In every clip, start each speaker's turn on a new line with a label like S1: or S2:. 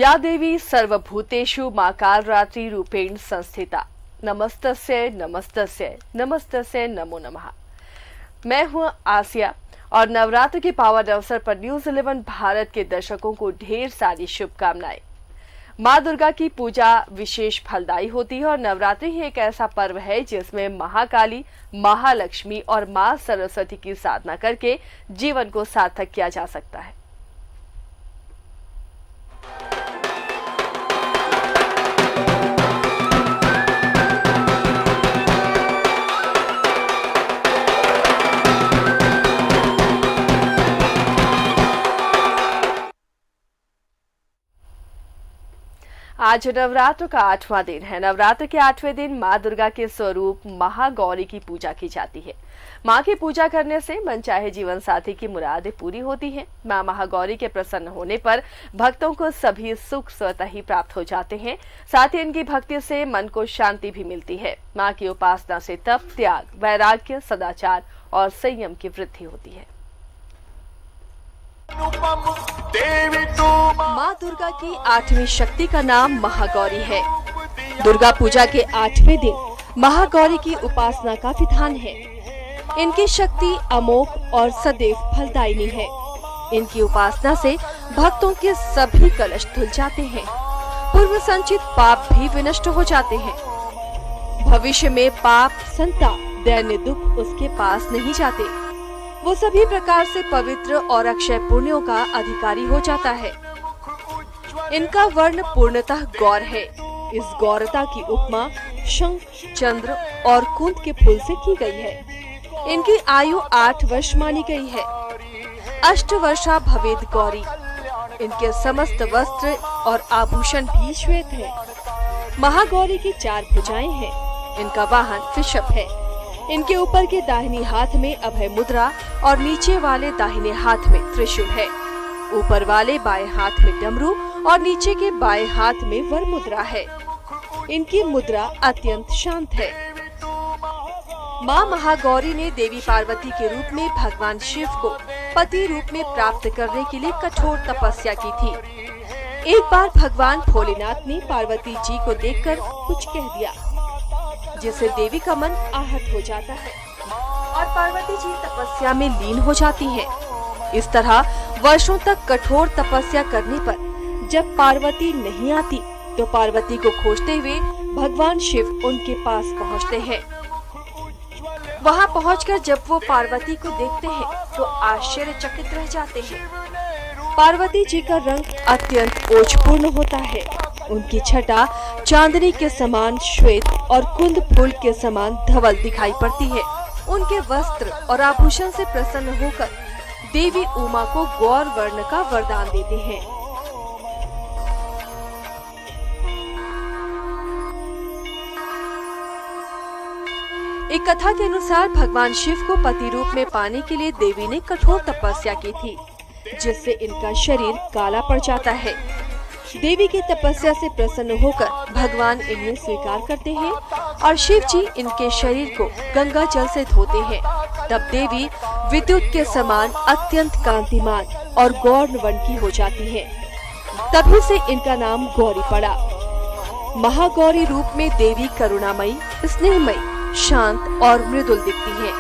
S1: या देवी सर्वभूतेषु मा कालरात्रि रूपेण संस्थिता। नमस्तस्य नमस्तस्य नमस्तस्य नमो नमः। मैं हूं आसिया और नवरात्र के पावन अवसर पर न्यूज़ 11 भारत के दर्शकों को ढेर सारी शुभकामनाएं। माँ दुर्गा की पूजा विशेष फलदायी होती है और नवरात्रि ही एक ऐसा पर्व है जिसमें महाकाली, महालक्ष्मी और माँ सरस्वती की साधना करके जीवन को सार्थक किया जा सकता है। आज नवरात्र का 8वां दिन है। नवरात्र के 8वें दिन माँ दुर्गा के स्वरूप महागौरी की पूजा की जाती है। माँ की पूजा करने से मनचाहे जीवन साथी की मुरादें पूरी होती हैं। माँ महागौरी के प्रसन्न होने पर भक्तों को सभी सुख स्वतः ही प्राप्त हो जाते हैं। साथ ही इनकी भक्ति से मन को शांति भी मिलती है। माँ की उपासना से तप, त्याग, वैराग्य, सदाचार और संयम की वृद्धि होती है। माँ दुर्गा की 8वीं शक्ति का नाम महागौरी है। दुर्गा पूजा के 8वें दिन महागौरी की उपासना का विधान है। इनकी शक्ति अमोघ और सदैव फलदायिनी है। इनकी उपासना से भक्तों के सभी कलश धुल जाते हैं। पूर्व संचित पाप भी विनष्ट हो जाते हैं। भविष्य में पाप, संताप, दैन्य दुख उसके पास नहीं जाते। वो सभी प्रकार से पवित्र और अक्षय पुण्यों का अधिकारी हो जाता है। इनका वर्ण पूर्णतः गौर है। इस गौरता की उपमा शंख, चंद्र और कुंद के फूल से की गई है। इनकी आयु 8 वर्ष मानी गई है। अष्टवर्षा भवेद गौरी। इनके समस्त वस्त्र और आभूषण भी श्वेत है। महागौरी की 4 भुजाएं हैं। इनका वाहन वृषभ है। इनके ऊपर के दाहिनी हाथ में अभय मुद्रा और नीचे वाले दाहिने हाथ में त्रिशूल है। ऊपर वाले बाएं हाथ में डमरू और नीचे के बाएं हाथ में वर मुद्रा है। इनकी मुद्रा अत्यंत शांत है। माँ महागौरी ने देवी पार्वती के रूप में भगवान शिव को पति रूप में प्राप्त करने के लिए कठोर तपस्या की थी। एक बार भगवान भोलेनाथ ने पार्वती जी को देखकर कुछ कह दिया, जिससे देवी का मन आहत हो जाता है और पार्वती जी तपस्या में लीन हो जाती हैं। इस तरह वर्षों तक कठोर तपस्या करने पर जब पार्वती नहीं आती तो पार्वती को खोजते हुए भगवान शिव उनके पास पहुंचते हैं। वहां पहुंचकर जब वो पार्वती को देखते हैं तो आश्चर्यचकित रह जाते हैं। पार्वती जी का रंग अत्यंत ओजपूर्ण होता है। उनकी छटा चांदनी के समान श्वेत और कुंद फूल के समान धवल दिखाई पड़ती है। उनके वस्त्र और आभूषण से प्रसन्न होकर देवी उमा को गौर वर्ण का वरदान देते हैं। एक कथा के अनुसार भगवान शिव को पति रूप में पाने के लिए देवी ने कठोर तपस्या की थी, जिससे इनका शरीर काला पड़ जाता है। देवी की तपस्या से प्रसन्न होकर भगवान इन्हें स्वीकार करते हैं और शिव जी इनके शरीर को गंगा जल से धोते हैं। तब देवी विद्युत के समान अत्यंत कांतिमान और गौर वर्ण की हो जाती हैं। तभी से इनका नाम गौरी पड़ा। महागौरी रूप में देवी करुणामयी, स्नेहमयी, शांत और मृदुल दिखती हैं।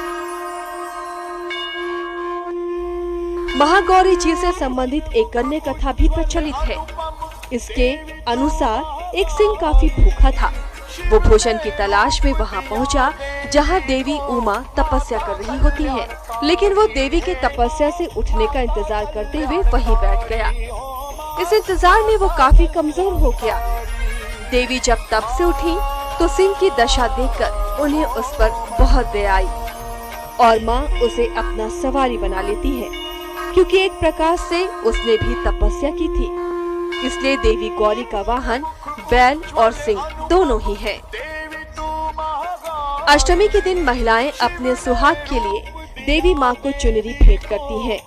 S1: महागौरी जी से संबंधित एक अन्य कथा भी प्रचलित है। इसके अनुसार एक सिंह काफी भूखा था। वो भोजन की तलाश में वहां पहुंचा जहां देवी उमा तपस्या कर रही होती है, लेकिन वो देवी के तपस्या से उठने का इंतजार करते हुए वहीं बैठ गया। इस इंतजार में वो काफी कमजोर हो गया। देवी जब तप से उठी तो सिंह की दशा देखकर उन्हें उस पर बहुत दया आई और माँ उसे अपना सवारी बना लेती है, क्योंकि एक प्रकार से उसने भी तपस्या की थी। इसलिए देवी गौरी का वाहन बैल और सिंह दोनों ही है। अष्टमी के दिन महिलाएं अपने सुहाग के लिए देवी माँ को चुनरी भेंट करती हैं।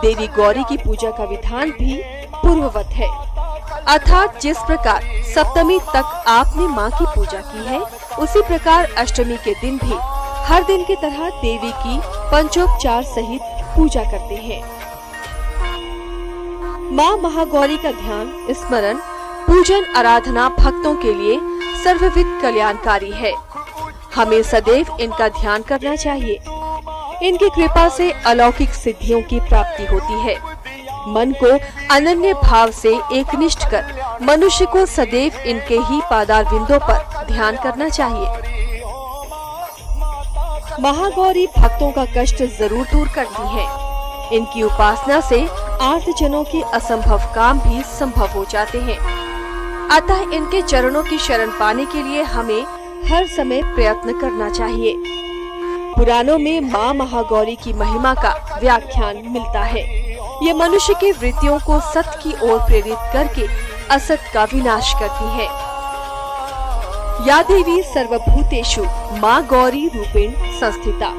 S1: देवी गौरी की पूजा का विधान भी पूर्ववत है, अर्थात जिस प्रकार सप्तमी तक आपने माँ की पूजा की है, उसी प्रकार अष्टमी के दिन भी हर दिन की तरह देवी की पंचोपचार सहित पूजा करते हैं। माँ महागौरी का ध्यान, स्मरण, पूजन, आराधना भक्तों के लिए सर्वविध कल्याणकारी है। हमें सदैव इनका ध्यान करना चाहिए। इनकी कृपा से अलौकिक सिद्धियों की प्राप्ति होती है। मन को अनन्य भाव से एकनिष्ठ कर मनुष्य को सदैव इनके ही पादारविंदों पर ध्यान करना चाहिए। महागौरी भक्तों का कष्ट जरूर दूर करती है। इनकी उपासना से आर्तजनों के असंभव काम भी संभव हो जाते हैं। अतः इनके चरणों की शरण पाने के लिए हमें हर समय प्रयत्न करना चाहिए। पुराणों में माँ महागौरी की महिमा का व्याख्यान मिलता है। ये मनुष्य के वृत्तियों को सत्य की ओर प्रेरित करके असत का विनाश करती है। या देवी सर्वभूतेषु माँ गौरी रूपेण संस्थिता।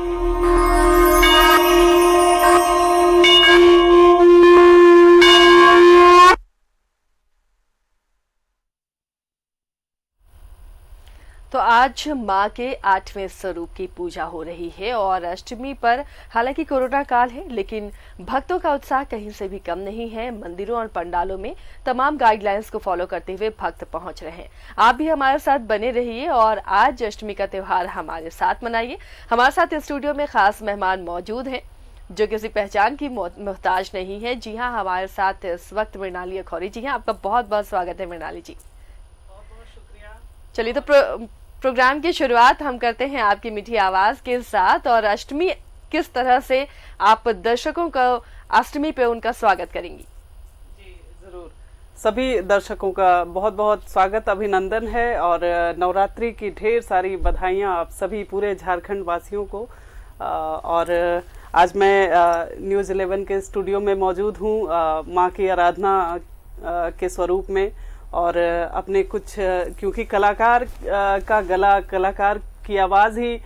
S1: तो आज माँ के 8वें स्वरूप की पूजा हो रही है और अष्टमी पर हालांकि कोरोना काल है, लेकिन भक्तों का उत्साह कहीं से भी कम नहीं है। मंदिरों और पंडालों में तमाम गाइडलाइंस को फॉलो करते हुए भक्त पहुंच रहे हैं। आप भी हमारे साथ बने रहिए और आज अष्टमी का त्योहार हमारे साथ मनाइए। हमारे साथ स्टूडियो में खास मेहमान मौजूद हैं जो किसी पहचान की मोहताज नहीं है। जी हाँ, हमारे साथ इस वक्त मृणाली अखौरी जी हैं। आपका बहुत बहुत स्वागत है मृणाली जी।
S2: बहुत शुक्रिया।
S1: चलिए तो प्रोग्राम की शुरुआत हम करते हैं आपकी मीठी आवाज के साथ। और अष्टमी किस तरह से आप दर्शकों को अष्टमी पे उनका स्वागत करेंगी?
S2: जी जरूर, सभी दर्शकों का बहुत बहुत स्वागत, अभिनंदन है और नवरात्रि की ढेर सारी बधाइयां आप सभी पूरे झारखंड वासियों को। और आज मैं न्यूज़ 11 के स्टूडियो में मौजूद हूँ माँ की आराधना के स्वरूप में। और अपने कुछ, क्योंकि कलाकार का गला, कलाकार की आवाज़ ही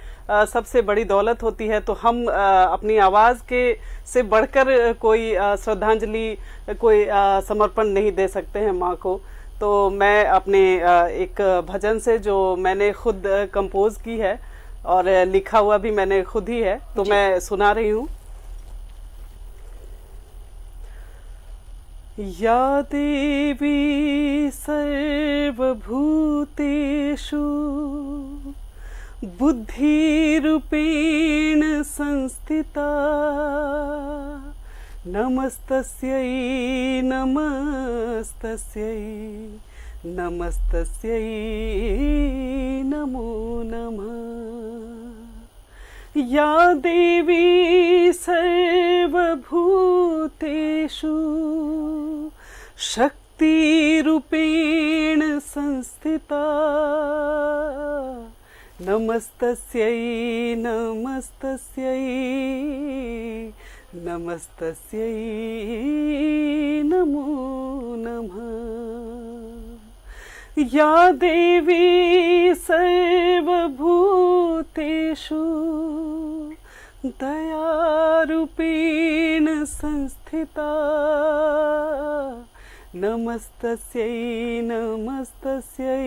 S2: सबसे बड़ी दौलत होती है, तो हम अपनी आवाज़ के से बढ़कर कोई श्रद्धांजलि, कोई समर्पण नहीं दे सकते हैं माँ को। तो मैं अपने एक भजन से, जो मैंने खुद कंपोज की है और लिखा हुआ भी मैंने खुद ही है, तो मैं सुना रही हूँ। या देवी सर्वभूतेषु बुद्धिरूपेण संस्थिता, नमस्तस्यै नमस्तस्यै नमस्तस्यै नमो नमः। या देवी सर्वभूतेषु शक्तिरूपेण संस्थिता, नमस्तस्यै नमस्तस्यै नमस्तस्यै नमो नमः। या देवी सर्वभूतेषु दयारूपेण संस्थिता, नमस्तस्यै नमस्तस्यै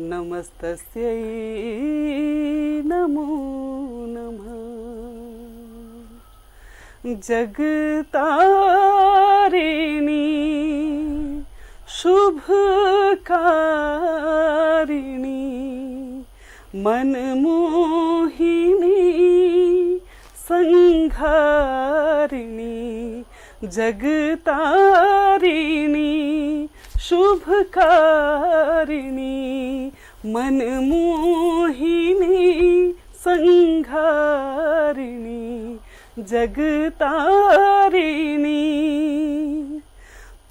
S2: नमस्तस्यै नमो नमः। जगतारिणी शुभकारिणी मनमोहिनी संघारिणी, जगतारिणी शुभकारिणी मनमोहिनी संघारिणी, जगतारिणी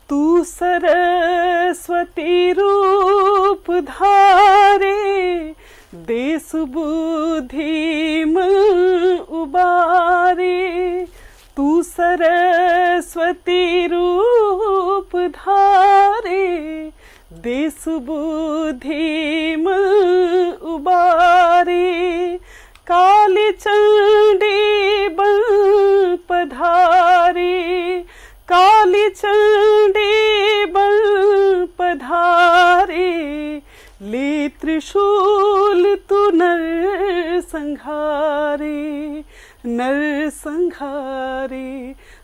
S2: तू सरस्वती रूप धारे, देश बुद्धि में उबारे। तू सरस्वती रूप धारे, देश बुद्धि में उबारे। काली चंडी बन पधारे, काली चंडी बन पधारे। ले त्रिशूल तू नर संहारे, नरसंहारी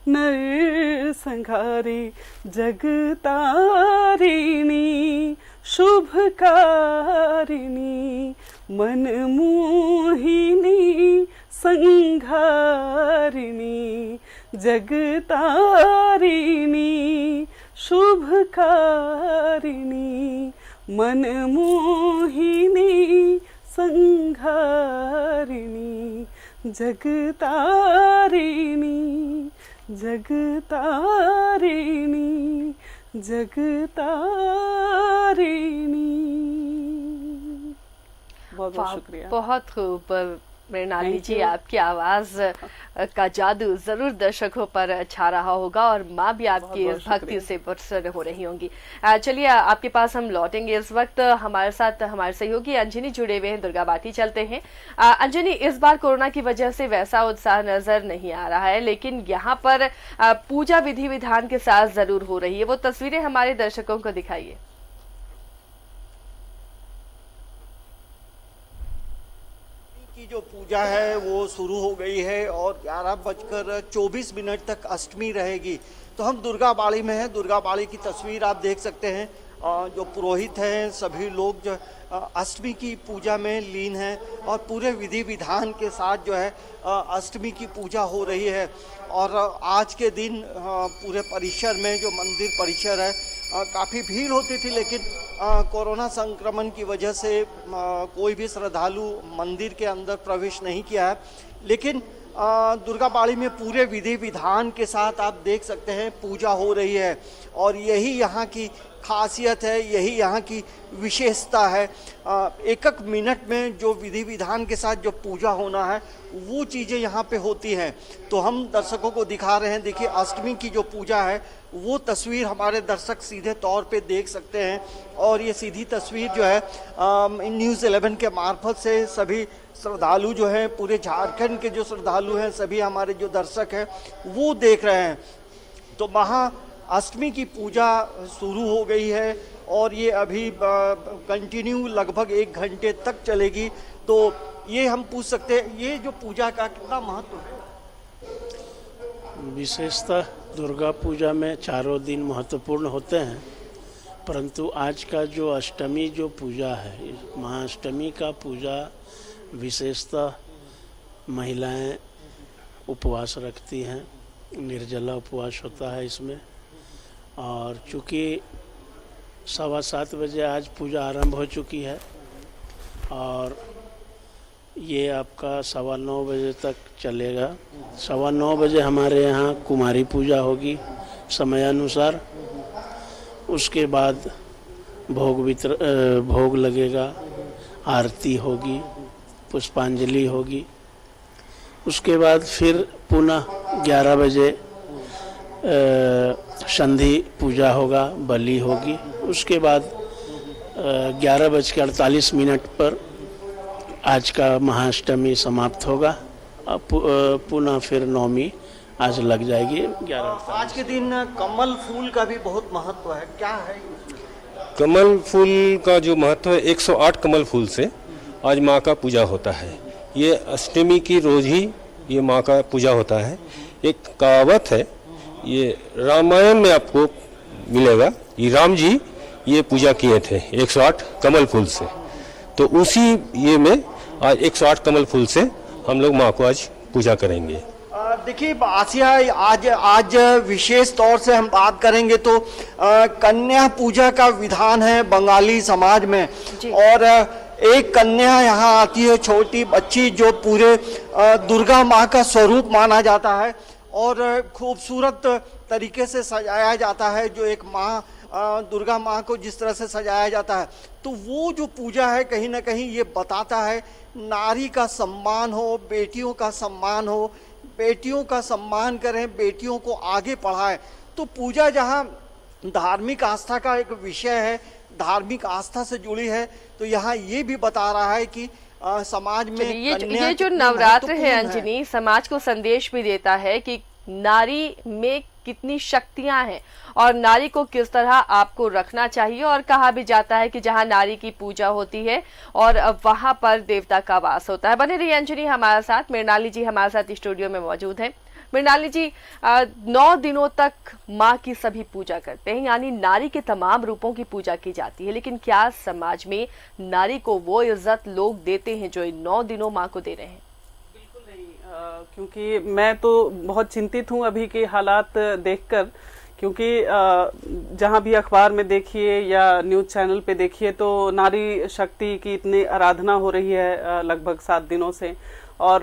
S2: नरसंहारी जगतारिणी शुभकारिणी मनमोहिनी संहारिणी जगतारिणी शुभकारिणी मनमोहिनी संहारिणी जगतारिणी जगतारिणी जगतारिणी। बहुत बहुत शुक्रिया।
S1: बहुत खूब मृणाली जी, आपकी आवाज का जादू जरूर दर्शकों पर छा रहा होगा और माँ भी आपकी इस भक्ति से प्रसन्न हो रही होंगी। चलिए आपके पास हम लौटेंगे। इस वक्त हमारे साथ हमारे सहयोगी अंजनी जुड़े हुए हैं, दुर्गा बाटी चलते हैं। अंजनी, इस बार कोरोना की वजह से वैसा उत्साह नजर नहीं आ रहा है, लेकिन यहाँ पर पूजा विधि विधान के साथ जरूर हो रही है। वो तस्वीरें हमारे दर्शकों को दिखाइए।
S3: की जो पूजा है वो शुरू हो गई है और 11:24 तक अष्टमी रहेगी। तो हम दुर्गा बाड़ी में हैं। दुर्गा बाड़ी की तस्वीर आप देख सकते हैं। जो पुरोहित हैं सभी लोग जो अष्टमी की पूजा में लीन हैं और पूरे विधि विधान के साथ जो है अष्टमी की पूजा हो रही है। और आज के दिन पूरे परिसर में जो मंदिर परिसर है काफ़ी भीड़ होती थी, लेकिन कोरोना संक्रमण की वजह से कोई भी श्रद्धालु मंदिर के अंदर प्रवेश नहीं किया है। लेकिन दुर्गा बाड़ी में पूरे विधि विधान के साथ आप देख सकते हैं पूजा हो रही है और यही यहाँ की खासियत है, यही यहाँ की विशेषता है। एक एक मिनट में जो विधि विधान के साथ जो पूजा होना है वो चीज़ें यहाँ पे होती हैं। तो हम दर्शकों को दिखा रहे हैं। देखिए अष्टमी की जो पूजा है वो तस्वीर हमारे दर्शक सीधे तौर पे देख सकते हैं और ये सीधी तस्वीर जो है न्यूज़ 11 के मार्फत से सभी श्रद्धालु जो हैं, पूरे झारखंड के जो श्रद्धालु हैं, सभी हमारे जो दर्शक हैं वो देख रहे हैं। तो महा अष्टमी की पूजा शुरू हो गई है और ये अभी कंटिन्यू लगभग 1 घंटे तक चलेगी। तो ये हम पूछ सकते हैं ये जो पूजा का कितना महत्व है?
S4: विशेषतः दुर्गा पूजा में चारों दिन महत्वपूर्ण होते हैं, परंतु आज का जो अष्टमी जो पूजा है, महाअष्टमी का पूजा विशेषतः महिलाएं उपवास रखती हैं, निर्जला उपवास होता है इसमें। और चूँकि 7:15 बजे आज पूजा आरंभ हो चुकी है और ये आपका 9:15 बजे तक चलेगा। 9:15 बजे हमारे यहाँ कुमारी पूजा होगी समयानुसार। उसके बाद भोग लगेगा, आरती होगी, पुष्पांजलि होगी। उसके बाद फिर पुनः 11 बजे संधि पूजा होगा, बलि होगी। उसके बाद 11:48 पर आज का महाअष्टमी समाप्त होगा। पुनः फिर नवमी आज लग जाएगी 11।
S3: आज के दिन कमल फूल का भी बहुत महत्व है, क्या है?
S5: कमल फूल का जो महत्व है, 108 कमल फूल से आज माँ का पूजा होता है। ये अष्टमी की रोज ही ये माँ का पूजा होता है। एक कहावत है, ये रामायण में आपको मिलेगा, ये राम जी ये पूजा किए थे 108 कमल फूल से। तो उसी ये में आज 108 कमल फूल से हम लोग माँ को आज पूजा करेंगे।
S3: देखिए आसिया, आज विशेष तौर से हम बात करेंगे तो कन्या पूजा का विधान है बंगाली समाज में। और एक कन्या यहाँ आती है, छोटी बच्ची, जो पूरे दुर्गा माँ का स्वरूप माना जाता है और खूबसूरत तरीके से सजाया जाता है। जो एक माँ दुर्गा माँ को जिस तरह से सजाया जाता है, तो वो जो पूजा है कहीं ना कहीं ये बताता है नारी का सम्मान हो, बेटियों का सम्मान हो, बेटियों का सम्मान करें, बेटियों को आगे बढ़ाएं। तो पूजा जहाँ धार्मिक आस्था का एक विषय है, धार्मिक आस्था से जुड़ी है, तो यहाँ ये भी बता रहा है कि समाज में
S1: ये जो नवरात्र है अंजनी, समाज को संदेश भी देता है कि नारी में कितनी शक्तियां हैं और नारी को किस तरह आपको रखना चाहिए। और कहा भी जाता है कि जहां नारी की पूजा होती है और वहां पर देवता का वास होता है। बने रहिए अंजलि हमारे साथ। मृणाली जी हमारे साथ स्टूडियो में मौजूद हैं। मृणाली जी, 9 दिनों तक माँ की सभी पूजा करते हैं, यानी नारी के तमाम रूपों की पूजा की जाती है, लेकिन क्या समाज में नारी को वो इज्जत लोग देते हैं जो इन 9 दिनों माँ को दे रहे हैं?
S2: बिल्कुल नहीं, क्योंकि मैं तो बहुत चिंतित हूँ अभी के हालात देखकर, क्योंकि जहाँ भी अखबार में देखिए या न्यूज़ चैनल पे देखिए तो नारी शक्ति की इतनी आराधना हो रही है लगभग 7 दिनों से। और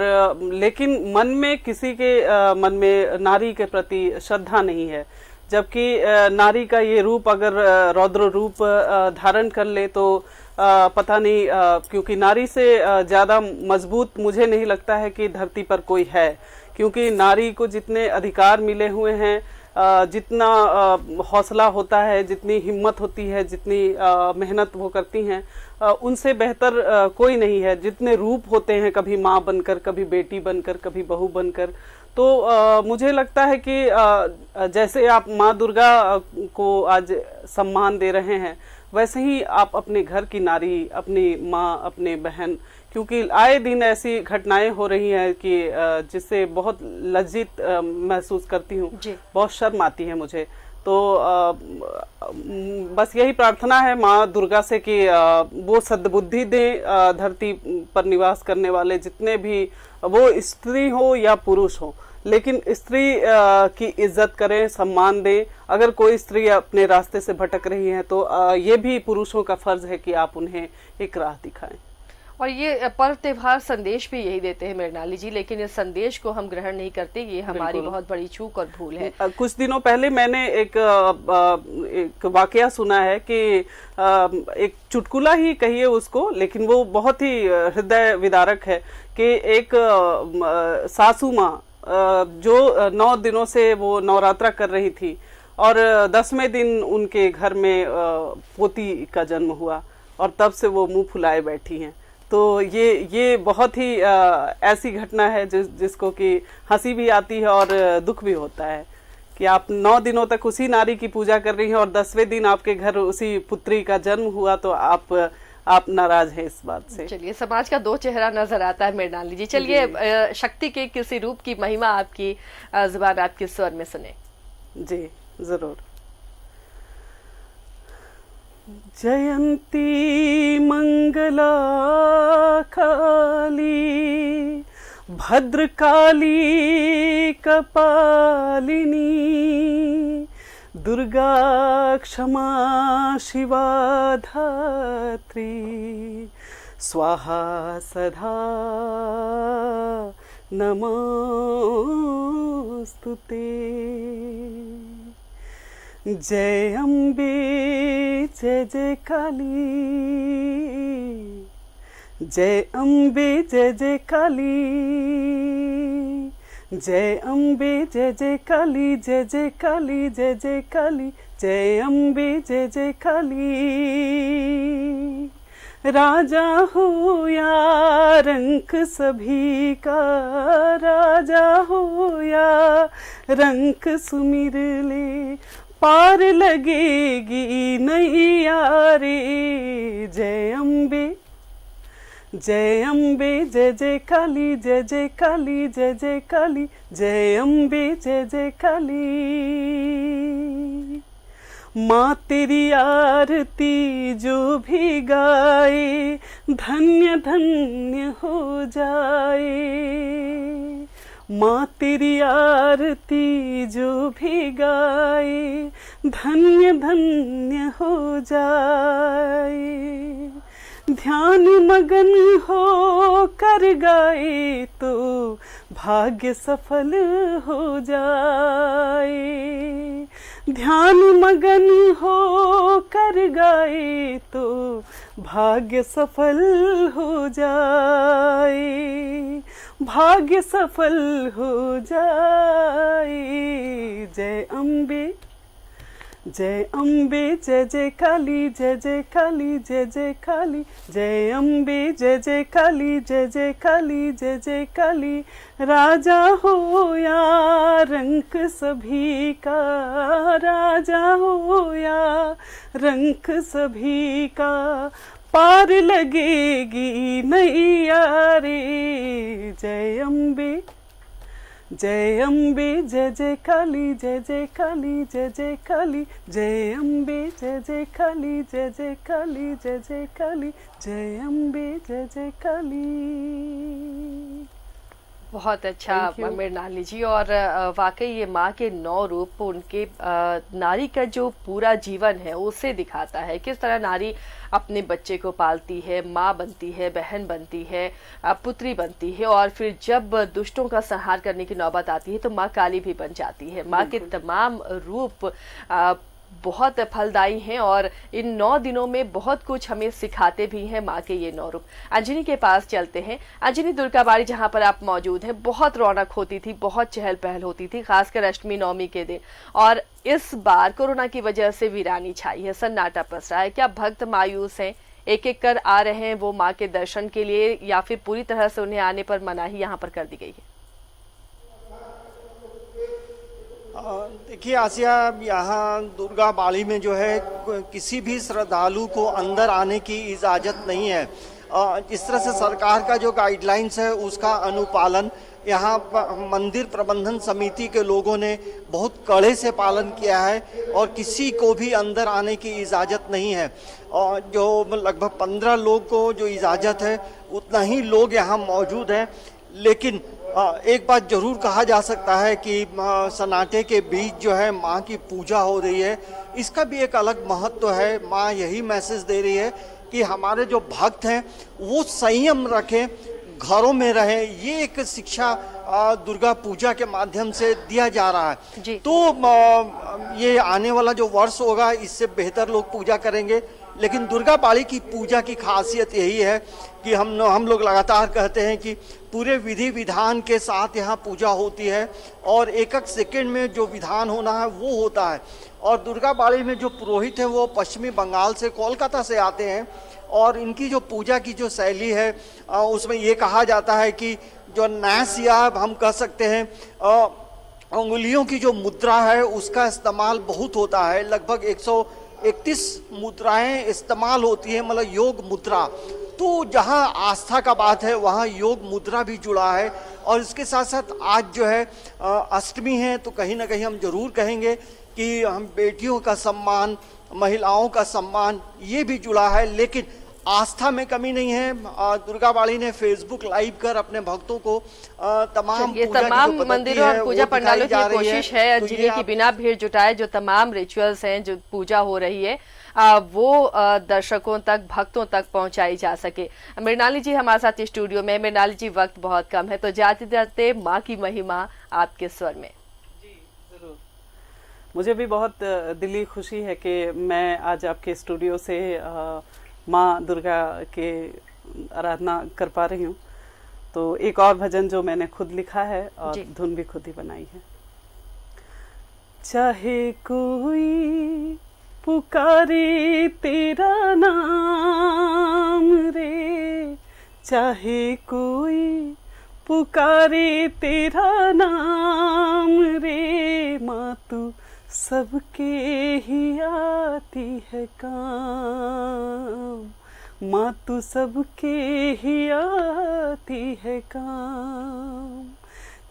S2: लेकिन मन में किसी के मन में नारी के प्रति श्रद्धा नहीं है, जबकि नारी का ये रूप अगर रौद्र रूप धारण कर ले तो पता नहीं, क्योंकि नारी से ज़्यादा मजबूत मुझे नहीं लगता है कि धरती पर कोई है। क्योंकि नारी को जितने अधिकार मिले हुए हैं, जितना हौसला होता है, जितनी हिम्मत होती है, जितनी मेहनत वो करती हैं, उनसे बेहतर कोई नहीं है। जितने रूप होते हैं, कभी माँ बनकर, कभी बेटी बनकर, कभी बहू बनकर, तो मुझे लगता है कि जैसे आप माँ दुर्गा को आज सम्मान दे रहे हैं, वैसे ही आप अपने घर की नारी, अपनी माँ, अपने बहन, क्योंकि आए दिन ऐसी घटनाएं हो रही हैं कि जिससे बहुत लज्जित महसूस करती हूँ, बहुत शर्म आती है मुझे। तो बस यही प्रार्थना है माँ दुर्गा से कि वो सद्बुद्धि दें धरती पर निवास करने वाले जितने भी, वो स्त्री हो या पुरुष हो, लेकिन स्त्री की इज्जत करें, सम्मान दें। अगर कोई स्त्री अपने रास्ते से भटक रही है तो ये भी पुरुषों का फर्ज है कि आप उन्हें एक राह दिखाएं।
S1: और ये पर्व त्योहार संदेश भी यही देते हैं मृणाली जी, लेकिन इस संदेश को हम ग्रहण नहीं करते, ये हमारी बहुत बड़ी चूक और भूल है।
S2: कुछ दिनों पहले मैंने एक वाकया सुना है कि एक चुटकुला ही कहिए उसको, लेकिन वो बहुत ही हृदय विदारक है कि एक सासू माँ जो 9 दिनों से वो नवरात्रा कर रही थी और 10वें दिन उनके घर में पोती का जन्म हुआ और तब से वो मुंह फुलाए बैठी हैं। तो ये बहुत ही ऐसी घटना है जिसको कि हंसी भी आती है और दुख भी होता है कि आप 9 दिनों तक उसी नारी की पूजा कर रही हैं और 10वें दिन आपके घर उसी पुत्री का जन्म हुआ तो आप नाराज हैं इस बात से।
S1: चलिए, समाज का 2 चेहरा नजर आता है मृणाली जी। चलिए, शक्ति के किसी रूप की महिमा आपकी जुबान, आपके स्वर में सुने।
S2: जी जरूर। जयंती मंगला काली भद्रकाली कपालिनी दुर्गा क्षमा शिवा धात्री स्वाहा सदा नमोस्तुते। जय अम्बे जय जय काली, जय अम्बे जय जय काली, जय अम्बे जय जय काली, जय जय काली, जय जय काली, जय अम्बे जय जय काली। राजा हो या रंक सभी का, राजा हो या रंक सुमिर ले, पार लगेगी नैया रे। जय अम्बे जय अम्बे जय जय काली, जय जय काली, जय जय काली, जय अम्बे जय जय काली। माँ तेरी आरती जो भी गाए धन्य धन्य हो जाए। माँ तेरी आरती जो भी गाए धन्य धन्य हो जाए। ध्यान मगन हो कर गाए तो भाग्य सफल हो जाए। ध्यान मगन हो कर गाए तो भाग्य सफल हो जाए, भाग्य सफल हो जाए। जय अम्बे जय अम्बे जय जय काली, जय जय काली, जय जय काली, जय अम्बे जय जय काली, जय जय काली, जय जय काली। राजा हो या रंक सभी का, राजा हो या रंक सभी का, पार लगेगी नैया रे। जय अम्बे जय अम्बे जय जय काली, जय जय काली, जय जय काली, जय अम्बे जय जय काली, जय जय काली, जय जय काली, जय अम्बे जय जय काली।
S1: बहुत अच्छा मृणाली जी। और वाकई ये माँ के 9 रूप उनके नारी का जो पूरा जीवन है उसे दिखाता है, किस तरह नारी अपने बच्चे को पालती है, माँ बनती है, बहन बनती है, पुत्री बनती है, और फिर जब दुष्टों का संहार करने की नौबत आती है तो माँ काली भी बन जाती है। माँ के तमाम रूप बहुत फलदायी हैं और इन 9 दिनों में बहुत कुछ हमें सिखाते भी हैं माँ के ये 9 रूप। अंजनी के पास चलते हैं। अंजनी, दुर्गाबाड़ी जहाँ पर आप मौजूद हैं, बहुत रौनक होती थी, बहुत चहल पहल होती थी, खासकर अष्टमी नवमी के दिन, और इस बार कोरोना की वजह से वीरानी छाई है, सन्नाटा पसरा है। क्या भक्त मायूस हैं? एक एक कर आ रहे हैं वो माँ के दर्शन के लिए, या फिर पूरी तरह से उन्हें आने पर मनाही यहाँ पर कर दी गई है?
S3: देखिए आसिया, यहाँ दुर्गा बाड़ी में जो है किसी भी श्रद्धालु को अंदर आने की इजाज़त नहीं है। इस तरह से सरकार का जो गाइडलाइंस है उसका अनुपालन यहाँ मंदिर प्रबंधन समिति के लोगों ने बहुत कड़े से पालन किया है और किसी को भी अंदर आने की इजाज़त नहीं है। और जो लगभग 15 लोग को जो इजाज़त है उतना ही लोग यहाँ मौजूद हैं। लेकिन एक बात जरूर कहा जा सकता है कि सन्नाटे के बीच जो है माँ की पूजा हो रही है, इसका भी एक अलग महत्व है। माँ यही मैसेज दे रही है कि हमारे जो भक्त हैं वो संयम रखें, घरों में रहें। ये एक शिक्षा दुर्गा पूजा के माध्यम से दिया जा रहा है
S1: जी।
S3: तो ये आने वाला जो वर्ष होगा इससे बेहतर लोग पूजा करेंगे। लेकिन दुर्गा बाड़ी की पूजा की खासियत यही है कि हम लोग लगातार कहते हैं कि पूरे विधि विधान के साथ यहाँ पूजा होती है और एक एक सेकंड में जो विधान होना है वो होता है। और दुर्गा बाड़ी में जो पुरोहित हैं वो पश्चिमी बंगाल से, कोलकाता से आते हैं और इनकी जो पूजा की जो शैली है उसमें ये कहा जाता है कि जो नैस या हम कह सकते हैं उंगलियों की जो मुद्रा है उसका इस्तेमाल बहुत होता है। लगभग 131 मुद्राएं इस्तेमाल होती है, मतलब योग मुद्रा। तो जहां आस्था का बात है वहां योग मुद्रा भी जुड़ा है। और इसके साथ साथ आज जो है अष्टमी है, तो कहीं ना कहीं हम जरूर कहेंगे कि हम बेटियों का सम्मान, महिलाओं का सम्मान ये भी जुड़ा है। लेकिन आस्था में कमी नहीं है। दुर्गा बाड़ी ने फेसबुक लाइव कर अपने भक्तों को तमाम
S1: ये तमाम मंदिरों और पूजा पंडालों की कोशिश है जिन्हें की बिना भीड़ जुटाए जो तमाम रिचुअल्स हैं, जो पूजा हो रही है वो दर्शकों तक, भक्तों तक पहुंचाई जा सके। मृणाली जी हमारे साथ स्टूडियो में। मृणाली जी, वक्त बहुत कम है तो जाते जाते माँ की महिमा आपके स्वर में।
S2: जी जरूर। मुझे भी बहुत दिली खुशी है कि मैं आज आपके स्टूडियो से माँ दुर्गा के आराधना कर पा रही हूँ। तो एक और भजन जो मैंने खुद लिखा है और धुन भी खुद ही बनाई है। चाहे कोई पुकारे तेरा नाम रे, चाहे कोई पुकारे तेरा नाम रे, माँ तू सबके ही आती है काम, माँ तू सबके ही आती है काम।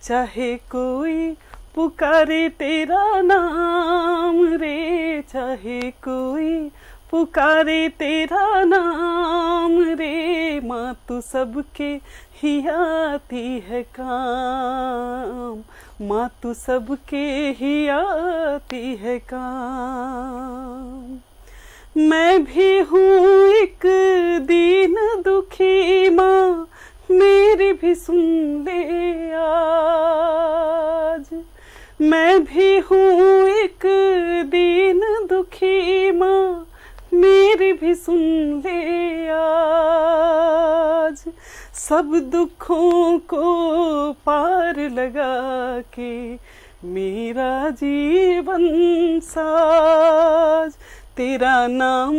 S2: चाहे कोई पुकारे तेरा नाम रे, चाहे कोई पुकारे तेरा नाम रे, माँ तू सबके ही आती है काम, माँ तू सबके ही आती है काम। मैं भी हूँ एक दीन दुखी माँ, मेरी भी सुन ले आज। मैं भी हूँ एक दीन दुखी माँ, मेरी भी सुन ले आज। सब दुखों को पार लगा के मेरा जीवन साज, तेरा नाम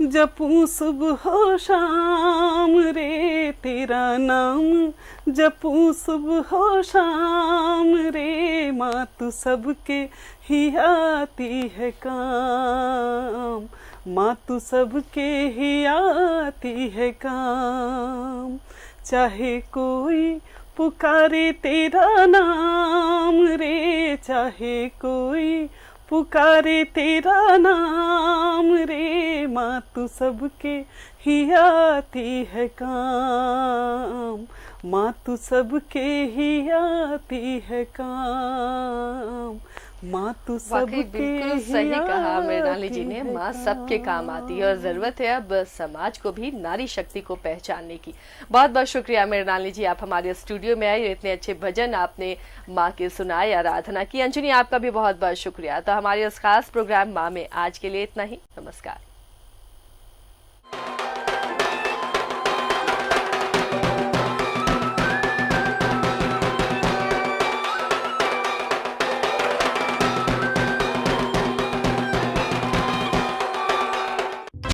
S2: जपूं सुबह शाम रे, तेरा नाम जपूं सुबह शाम रे, माँ तू सबके ही आती है काम, माँ तू सबके ही आती है काम। चाहे कोई पुकारे तेरा नाम रे, चाहे कोई पुकारे तेरा नाम रे, माँ तू सबके ही आती है काम, माँ तू सबके ही आती है काम, माँ तू
S1: वाकई
S2: सबके
S1: बिल्कुल
S2: ही
S1: सही कहा मृणाली जी
S2: आती
S1: ने,
S2: है
S1: माँ सबके काम आती है और जरूरत है अब समाज को भी नारी शक्ति को पहचानने की। बहुत बहुत शुक्रिया मृणाली जी, आप हमारे स्टूडियो में आए, इतने अच्छे भजन आपने माँ के सुनाए, आराधना की। अंजनी आपका भी बहुत बहुत शुक्रिया। तो हमारे इस खास प्रोग्राम माँ में आज के लिए इतना ही। नमस्कार।